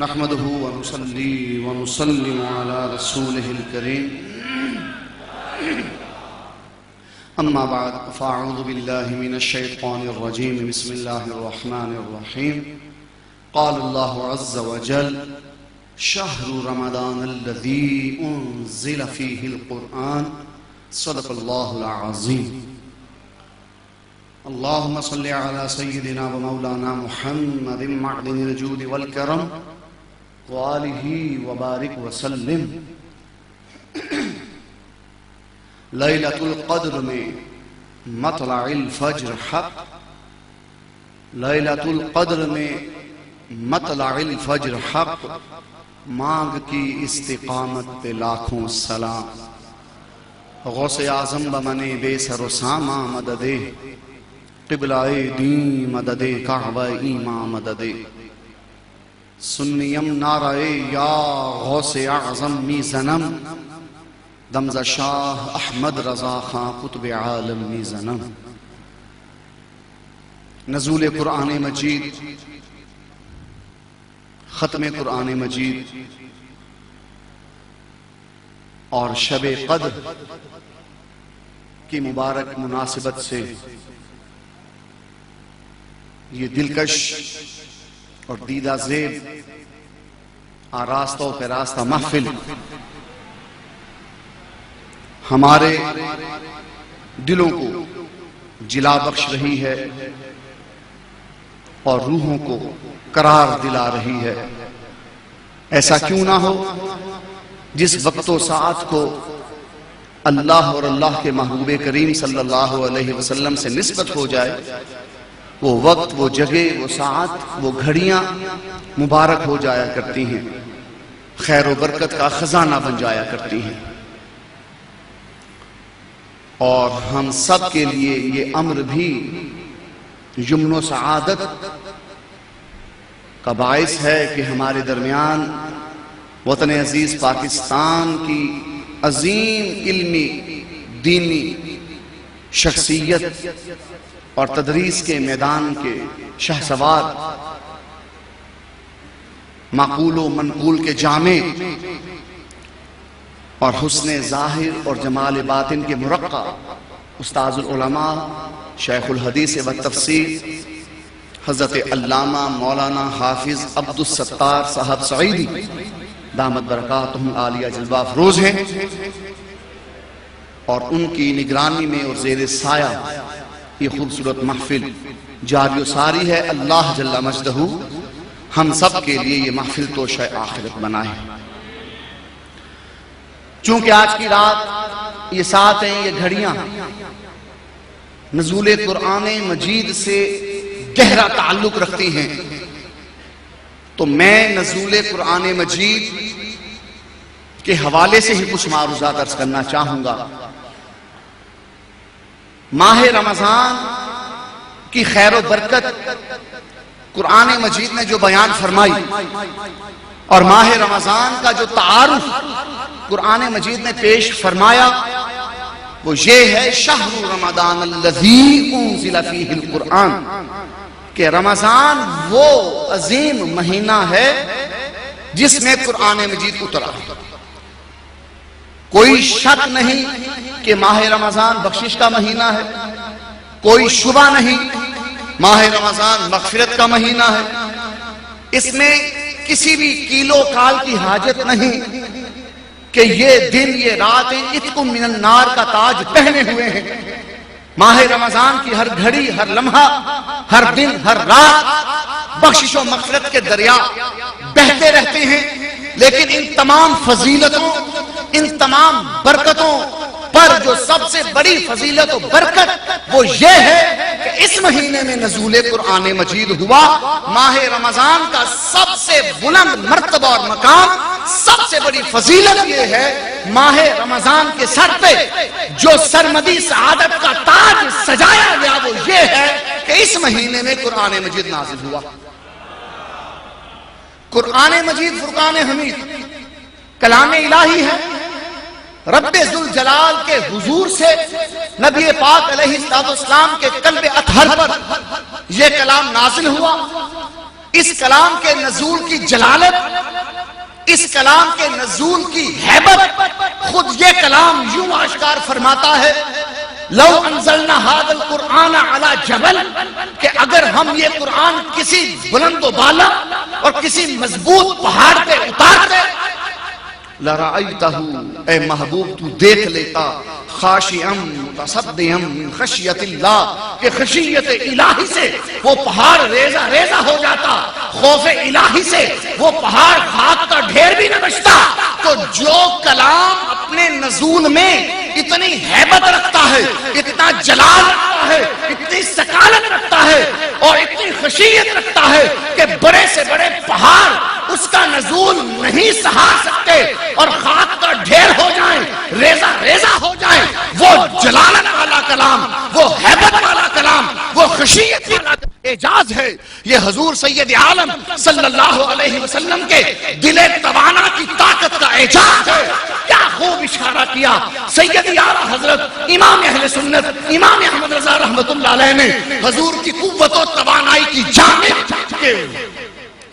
نحمده ونصلي ونسلم على رسوله الكريم أما بعد فأعوذ بالله من الشيطان الرجيم بسم الله الرحمن الرحيم قال الله عز وجل شهر رمضان الذي أنزل فيه القرآن صدق الله العظيم اللهم صل على سيدنا ومولانا محمد معدن الجود والكرم وآلہ وبارک وسلم۔ لیلۃ القدر میں مطلع الفجر حق، لیلۃ القدر میں مطلع الفجر حق، مانگ کی استقامت پہ لاکھوں سلام۔ غوث اعظم بمنے بے سر و سامہ مددے، قبلہ دین مددے، کعبہ ایمان مددے۔ سنیم نعرہ یا غوث اعظم می زنم، دمز شاہ احمد رضا خان قطب عالم می زنم۔ نزول قرآن مجید، ختم قرآن مجید اور شب قدر کی مبارک مناسبت سے یہ دلکش اور دیدہ زیب آراستہ و پیراستہ محفل ہمارے دلوں کو جلا بخش رہی ہے اور روحوں کو قرار دلا رہی ہے۔ ایسا کیوں نہ ہو جس وقت و ساعت کو اللہ اور اللہ کے محبوب کریم صلی اللہ علیہ وسلم سے نسبت ہو جائے، وہ وقت، وہ جگہ، وہ ساعت، وہ گھڑیاں مبارک ہو جایا کرتی ہیں، خیر و برکت کا خزانہ بن جایا کرتی ہیں۔ اور ہم سب کے لیے یہ امر بھی یمن و سعادت کا باعث ہے کہ ہمارے درمیان وطن عزیز پاکستان کی عظیم علمی دینی شخصیت اور تدریس کے میدان کے شہسوار، معقول و منقول کے جامع اور حسن ظاہر اور جمال باطن کے مرقع استاذ العلماء شیخ الحدیث و تفسیر حضرت علامہ مولانا حافظ عبد الستار صاحب سعیدی دامت برکاتہم عالیہ جلوہ افروز ہیں، اور ان کی نگرانی میں اور زیر سایہ یہ خوبصورت محفل جاری و ساری ہے۔ اللہ جل مجدہ ہم سب کے لیے یہ محفل توشہ آخرت بنائے۔ چونکہ آج کی رات، یہ ساعتیں، یہ گھڑیاں نزول قرآن مجید سے گہرا تعلق رکھتی ہیں، تو میں نزول قرآن مجید کے حوالے سے ہی کچھ معروضات عرض کرنا چاہوں گا۔ ماہ رمضان کی خیر و برکت قرآن مجید نے جو بیان فرمائی، اور ماہ رمضان کا جو تعارف قرآن مجید نے پیش فرمایا، وہ یہ ہے شہر رمضان الذی انزل فیہ القرآن، کہ رمضان وہ عظیم مہینہ ہے جس میں قرآن مجید اترا۔ کوئی شک نہیں کہ ماہ رمضان بخشش کا مہینہ ہے، کوئی شبہ نہیں ماہ رمضان مغفرت کا مہینہ ہے۔ اس میں کسی بھی کیلو کال کی حاجت نہیں کہ یہ دن، یہ راتیں عتق من النار کا تاج پہنے ہوئے ہیں۔ ماہ رمضان کی ہر گھڑی، ہر لمحہ، ہر دن، ہر رات بخشش و مغفرت کے دریا بہتے رہتے ہیں، لیکن ان تمام فضیلتوں، ان تمام برکتوں پر جو سب سے بڑی فضیلت و برکت وہ یہ ہے کہ اس مہینے میں نزول قرآن مجید ہوا۔ ماہ رمضان کا سب سے بلند مرتبہ اور مقام، سب سے بڑی فضیلت یہ ہے، ماہ رمضان کے سر پہ جو سرمدی سعادت کا تاج سجایا گیا وہ یہ ہے کہ اس مہینے میں قرآن مجید نازل ہوا۔ قرآن مجید فرقان حمید کلام الہی ہے، رب ذوالجلال کے حضور سے نبی پاک علیہ السلام کے قلب اطہر پر یہ کلام نازل ہوا۔ اس کلام کے نزول کی جلالت اس کلام کے نزول کی ہیبت خود یہ کلام یوں آشکار فرماتا ہے، لو انزلنا هذا القرآن على جبل، کہ اگر ہم یہ قرآن کسی بلند و بالا اور کسی مضبوط پہاڑ پہ اتارتے، لرأیتہ، اے محبوب تو دیکھ لیتا، خاشعا متصدعا من خشیت اللہ، کہ خشیت الہی سے وہ پہاڑ ریزہ ریزہ ہو جاتا، خوف الہی سے وہ پہاڑ خاک کا ڈھیر بھی نہ بچتا۔ تو جو کلام اپنے نزول میں اتنی ہیبت رکھتا ہے، اتنا جلال رکھتا ہے، اتنی سکالت رکھتا ہے اور اتنی خشیت رکھتا ہے کہ بڑے سے بڑے پہاڑ اس کا نزول نہیں سہار سکتے اور خاک کا ڈھیر ہو جائیں، ریزہ ریزہ ہو جائیں، وہ جلالت والا کلام، وہ ہیبت والا کلام، وہ خشیت والا اعجاز ہے۔ یہ حضور سید عالم صلی اللہ علیہ وسلم کے دل توانا کی طاقت کا اعجاز ہے۔ کیا خوب اشارہ کیا سید اعلیٰ حضرت امام اہل سنت امام احمد رضا رحمت اللہ علیہ نے حضور کی قوت و توانائی کی جانب کے،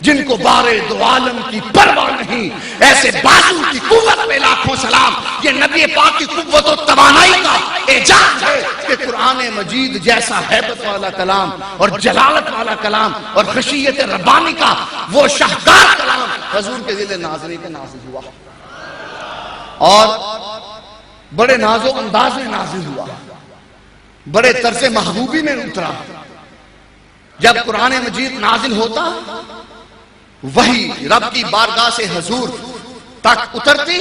جن کو بارے دو عالم کی پرواہ نہیں، ایسے بازو کی قوت پہ لاکھوں سلام۔ یہ نبی پاک کی قوت و توانائی کا اعجاز ہے کہ قرآن مجید جیسا ہیبت والا کلام اور جلالت والا کلام اور خشیت ربانی کا وہ شاہکار کلام حضور کے ذل ناظری پہ نازل ہوا اور بڑے ناز و انداز میں نازل ہوا، بڑے طرز محبوبی میں اترا۔ جب قرآن مجید نازل ہوتا، وہی رب کی بارگاہ سے حضور تک اترتی،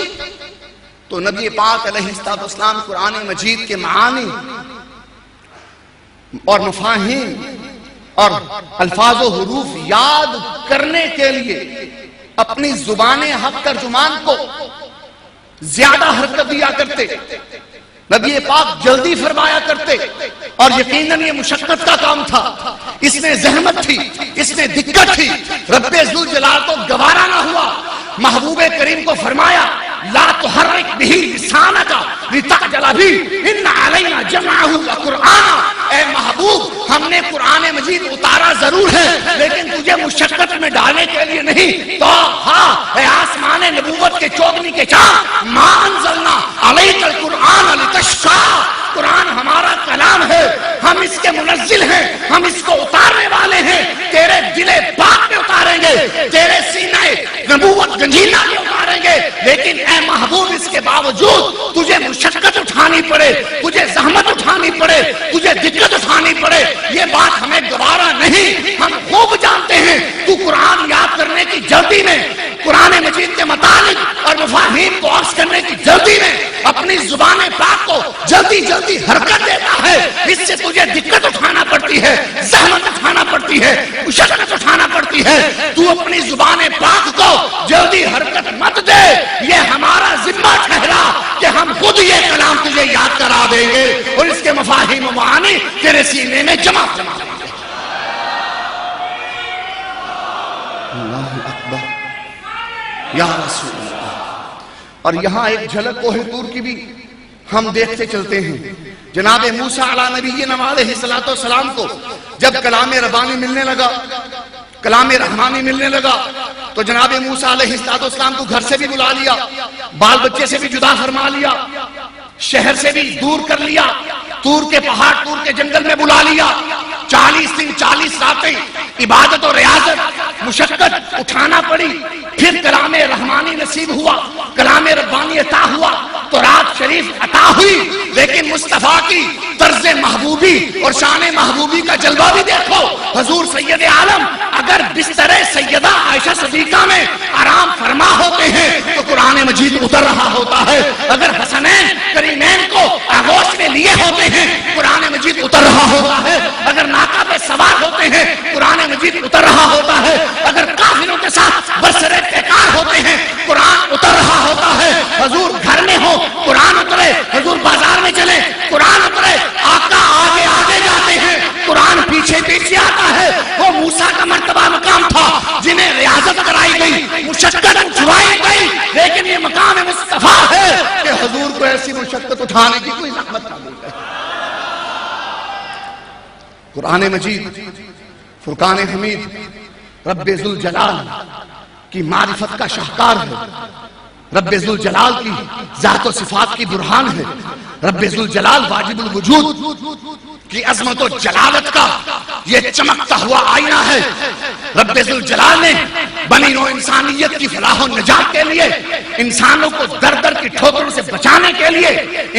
تو نبی پاک علیہ السلام قرآن مجید کے معانی اور مفاہیم اور الفاظ و حروف یاد کرنے کے لیے اپنی زبان حق ترجمان کو زیادہ حرکت دیا کرتے، نبی پاک جلدی فرمایا کرتے، اور یقیناً یہ مشقت کا کام تھا، اس میں زحمت تھی، اس میں دقت تھی، رب ذوالجلال کو گوارا نہ ہوا۔ محبوب کریم کو فرمایا لا تحرک بہ لسانک لتعجل بہ ان علینا جمعہ وقرآن۔ اے محبوب، ہم نے قرآن مجید اتارا ضرور ہے لیکن تجھے مشقت میں ڈالنے کے لیے نہیں۔ تو ہاں اے آسمان نبوت کے چوگنی کے چاند، ما انزلنا علیک القرآن لتشقی، قرآن ہمارا کلام ہے، ہم اس کے منزل ہیں، ہم اس کو اتارنے والے ہیں، تیرے دل پاک میں اتاریں گے، تیرے سینہ نبوت گنجیلا میں اتاریں گے، لیکن اے محبوب اس کے باوجود تجھے مشقت اٹھانی پڑے، تجھے زحمت اٹھانی پڑے، تجھے دقت اٹھانی پڑے، یہ بات ہمیں گوارا نہیں۔ ہم خوب جانتے ہیں تو قرآن یاد کرنے کی جلدی میں، قرآن مجید کے مطالب اور مفاہیم کو عکس کرنے کی جلدی میں اپنی زبان پاک کو جلدی جلدی حرکت دیتا ہے، اس سے تجھے دقت اٹھانا پڑتی ہے، زحمت اٹھانا پڑتی ہے، مشقت اٹھانا پڑتی ہے۔ تو اپنی زبان پاک کو جلدی حرکت مت دے، یہ ہمارا ذمہ ٹھہرا کہ ہم خود یہ کلام تجھے یاد کرا دیں گے اور اس کے مفاہیم و معانی تیرے سینے میں جمع جمع دیں گے۔ اللہ اکبر یا رسول اللہ۔ اور یہاں ایک جھلک کوہ طور کی بھی ہم دیکھتے چلتے ہیں۔ جناب موسیٰ علیہ نبینا علیہ السلام کو جب کلام ربانی ملنے لگا، کلام رحمانی ملنے لگا، تو جناب موسیٰ علیہ السلام کو گھر سے بھی بلا لیا، بال بچے سے بھی جدا فرما لیا، شہر سے بھی دور کر لیا، طور کے پہاڑ طور کے جنگل میں بلا لیا، 40 دن 40 راتیں عبادت و ریاضت مشقت اٹھانا پڑی، پھر کلام رحمانی نصیب ہوا، کلام ربانی عطا ہوا، تو رات شریف عطا ہوئی، لیکن مصطفیٰ کی طرز محبوبی اور شان محبوبی کا جلوہ بھی دیکھو۔ حضور سید عالم اگر بستر سیدہ عائشہ صدیقہ میں آرام فرما ہوتے ہیں تو قرآن مجید اتر رہا ہوتا ہے، اگر حسنین کریمین کو آغوش میں لیے ہوتے ہیں قرآن مجید اتر رہا ہوتا ہے، اگر ناکہ پہ سوار ہوتے ہیں قرآن مجید اتر رہا ہوتا ہے، اگر کافروں کے ساتھ برسر پیکار ہوتے ہیں قرآن اتر رہا ہوتا ہے۔ حضور گھر میں ہو قرآن اترے، حضور بازار میں چلے قرآن اترے، آقا آگے آگے جاتے ہیں قرآن پیچھے پیچھے آتا ہے۔ وہ موسیٰ کا مرتبہ مقام تھا جنہیں ریاضت کرائی گئی، مشقت چھڑائی گئی، لیکن یہ مقام مصطفیٰ ہے کہ حضور کو ایسی مشقت اٹھانے کی کوئی زحمت نہ دی گئی۔ قرآن مجید فرقان حمید رب ذوالجلال کی معرفت کا شاہکار ہے، رب ذوالجلال کی ذات و صفات کی برہان ہے، رب ذوالجلال واجب الوجود کی عظمت و جلالت کا یہ چمکتا ہوا آئینہ ہے۔ رب ذوالجلال نے بنی نوع انسانیت کی فلاح و نجات کے لیے، انسانوں کو در در کی ٹھوکروں سے بچانے کے لیے،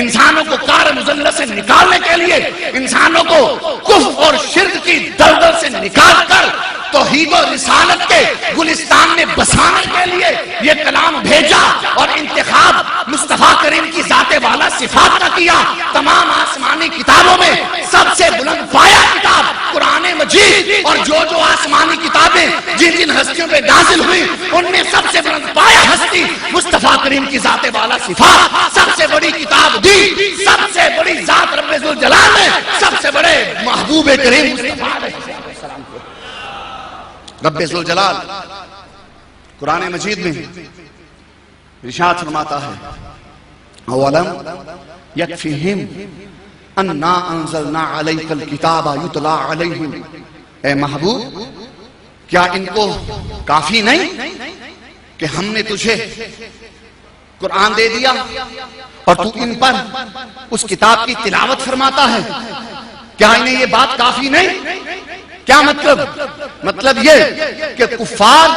انسانوں کو کار مذلت سے نکالنے کے لیے، انسانوں کو کفر اور شرک کی دلدل سے نکال کر توحید و رسالت کے گلستان میں بسانے کے لیے یہ کلام بھیجا، اور انتخاب مصطفیٰ کریم کی ذات والا صفات کا کیا۔ تمام آسمانی کتابوں میں سب سے بلند پایا کتاب قرآن مجید، اور جو آسمانی کتابیں جن جن ہستیوں پہ نازل ہوئی ان میں سب سے بلند پایا ہستی مصطفیٰ کریم کی ذات والا صفات، سب سے بڑی کتاب دی، سب سے بڑی ذات رب ذوالجلال نے سب سے بڑے محبوب کریم مصطفیٰ علیہ السلام کو۔ رب ذوالجلال قرآن مجید میں ارشاد فرماتا ہے اولم یکفیہم انا انزلنا علیک الکتاب یتلی علیہم، اے محبوب کیا ان کو کافی نہیں کہ ہم نے تجھے قرآن دے دیا اور تو ان پر اس کتاب کی تلاوت فرماتا ہے؟ کیا انہیں یہ بات کافی نہیں؟ کیا مطلب یہ کہ کفار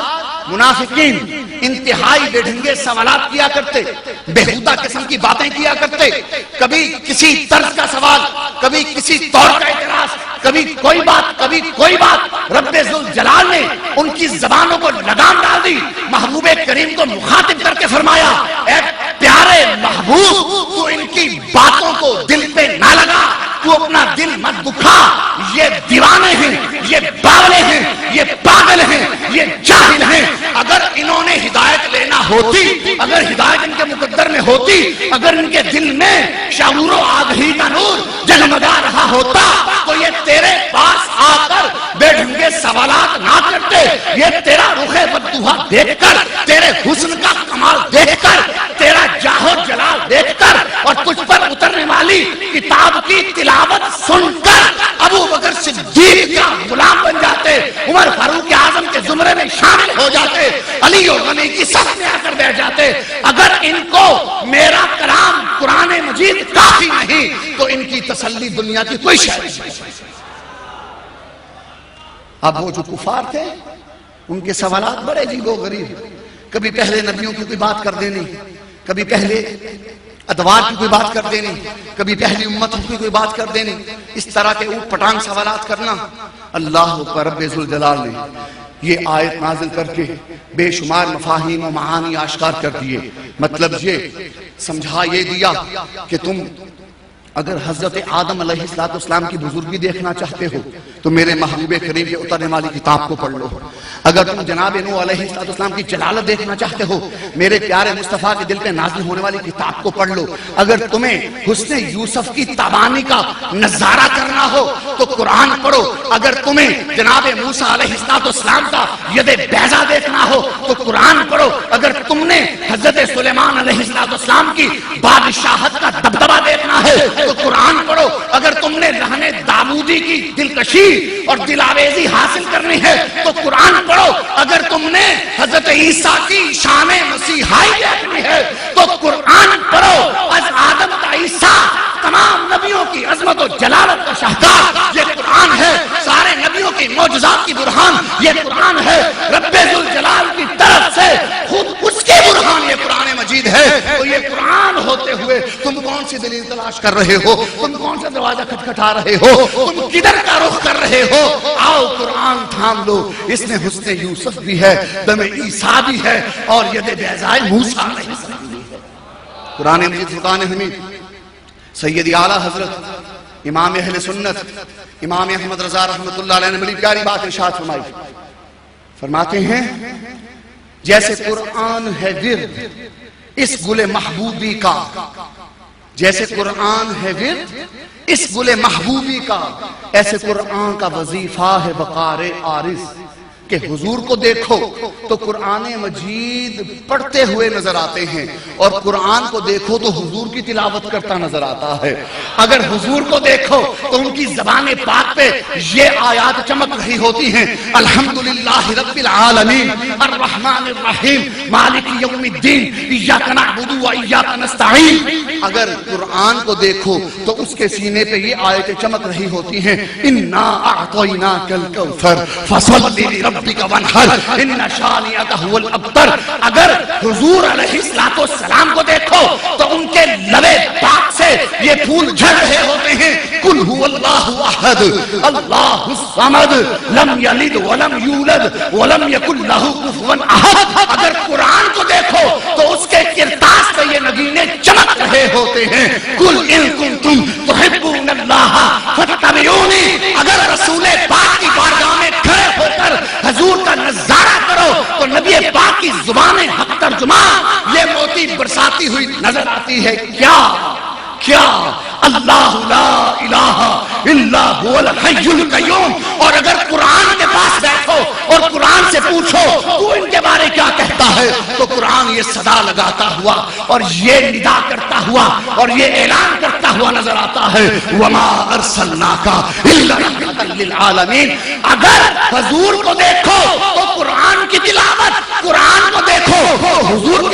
منافقین انتہائی بے ڈھنگے سوالات کیا کرتے، بےہودہ قسم کی باتیں کیا کرتے، کبھی کسی طرز کا سوال، کبھی کسی طور کا اعتراض، کبھی کوئی بات۔ رب ذوالجلال نے ان کی زبانوں کو لگام ڈال دی، محبوب کریم کو مخاطب کر کے فرمایا اے پیارے محبوب تو ان کی باتوں کو دل پہ نہ لگا، تو اپنا دل مت دکھا، یہ دیوانے ہیں، یہ باولے ہیں، یہ پاگل ہیں، یہ جاہل ہیں۔ اگر انہوں نے ہدایت لینا ہوتی، اگر ہدایت ان کے مقدر میں ہوتی، اگر ان کے دل میں شعور و آگہی کا نور جگمگا رہا ہوتا تو یہ تیرے پاس آ کر بے ڈھنگے سوالات نہ کرتے، یہ تیرا رخ بدوہا دیکھ کر، تیرے حسن کا کمال دیکھ کر، تیرا جاہ و جلال دیکھ کر اور تجھ پر اترنے والی کتاب کی تلاوت سن کر ابو بکر صدیق کا غلام بن جاتے، عمر فاروق اعظم کے زمرے میں شامل ہو جاتے، علی اور غنی کی صف میں آ کر بیٹھ جاتے۔ اگر ان کو میرا کلام قرآن مجید کافی نہیں تو ان کی تسلی دنیا کی کوئی شے نہیں۔ اب وہ جو کفار تھے ان کے سوالات بڑے عجیب و غریب، کبھی پہلے نبیوں کی کوئی بات کر دینی، کبھی پہلے ادوار کی کوئی بات کر دینی، کبھی پہلی امتوں کی کوئی بات کر دینی، اس طرح کے اوٹ پٹانگ سوالات کرنا۔ اللہ اکبر، رب ذوالجلال نے یہ آیت نازل کر کے بے شمار مفاہیم و معانی آشکار کر دیے۔ مطلب یہ سمجھا یہ دیا کہ تم اگر حضرت آدم علیہ السلام کی بزرگی دیکھنا چاہتے ہو تو میرے محبوب کریم کے اترنے والی کتاب کو پڑھ لو، اگر تم جناب نوح علیہ السلام کی جلالت دیکھنا چاہتے ہو میرے پیارے مصطفیٰ کے دل پہ نازل ہونے والی کتاب کو پڑھ لو، اگر تمہیں حسن یوسف کی تابانی کا نظارہ کرنا ہو تو قرآن پڑھو، اگر تمہیں جناب موسیٰ علیہ السلام کا ید بیضا دیکھنا ہو تو قرآن پڑھو، اگر تم نے حضرت سلیمان علیہ السلام کی بادشاہت کا دبدبہ دیکھنا ہے تو قرآن پڑھو، اگر تم نے رہنے داؤدی کی دلکشی اور دل آویزی حاصل کرنی ہے تو قرآن پڑھو، اگر تم نے حضرت عیسیٰ کی شان مسیحائی دیکھنی ہے تو قرآن پڑھو۔ از آدم تا عیسیٰ تمام نبیوں کی عظمت و جلالت کا شاہکار یہ قرآن ہے، سارے نبیوں کی معجزات کی برہان یہ قرآن ہے، رب ذوالجلال کی طرف سے خود اس کے برہان یہ قرآن مجید ہے۔ تو یہ قرآن ہوتے ہوئے تم کون سی دلیل تلاش کر رہے ہو، تم کون سا دروازہ کھٹکھٹا رہے ہو، تم کدھر کا رخ کر رہے ہو؟ آؤ قرآن تھام لو، اس میں حسن یوسف بھی ہے، دم عیسیٰ بھی ہے اور ید بیضائے موسیٰ علیہ السلام بھی ہے۔ قرآن مجید فرقان حمید سید اعلیٰ حضرت امام اہل سنت امام احمد رضا رحمت اللہ علیہ نے بڑی پیاری بات ارشاد فرمائی، فرماتے ہیں جیسے قرآن ہے ورد اس گل محبوبی کا، جیسے قرآن ہے ورد اس گل محبوبی کا، ایسے قرآن کا وظیفہ ہے وقار عارض کہ حضور کو دیکھو تو قرآن مجید پڑھتے ہوئے نظر آتے ہیں، اور قرآن کو دیکھو تو حضور کی تلاوت کرتا نظر آتا ہے۔ اگر حضور کو دیکھو تو ان کی زبان پاک پہ یہ آیات چمک رہی ہوتی ہیں، الحمدللہ رب العالمین الرحمن الرحیم مالک یوم الدین ایاک نعبد و ایاک نستعین۔ اگر قرآن کو دیکھو تو اس کے سینے پہ یہ آیتیں چمک رہی ہوتی ہیں، انا اعطیناک الکوثر فصل لربک وانحر ان شانئک هو الابتر۔ اگر حضور علیہ السلام کو دیکھو تو ان کے لبے پاک سے یہ پھول جھڑ رہے ہوتے ہیں، قل هو اللہ احد اللہ الصمد لم یلد ولم یولد ولم یکن لہ کفوا احد۔ اگر قرآن کو دیکھو تو اس کے کرتاس پہ یہ نگینے چمک رہے ہوتے ہیں، قل ان کنتم تحبون اللہ فاتبعونی۔ اگر رسول پاک کی بارگاہ میں کھڑے ہو کر حضور کا نظارہ کرو تو نبی پاک کی زبان حق ترجمان یہ موتی برساتی ہوئی نظر آتی ہے۔ کیا اللہ لا الہ الا هو الحی القیوم۔ اور اگر قرآن کے پاس بیٹھو اور قرآن سے پوچھو تو ان کے بارے کیا کہتا ہے، تو قرآن یہ صدا لگاتا ہوا اور یہ ندا کرتا ہوا اور یہ اعلان کرتا ہوا نظر آتا ہے، وما ارسلناک الا رحمۃ للعالمین۔ اگر حضور کو دیکھو تو قرآن کی تلاوت، قرآن کو دیکھو تو حضور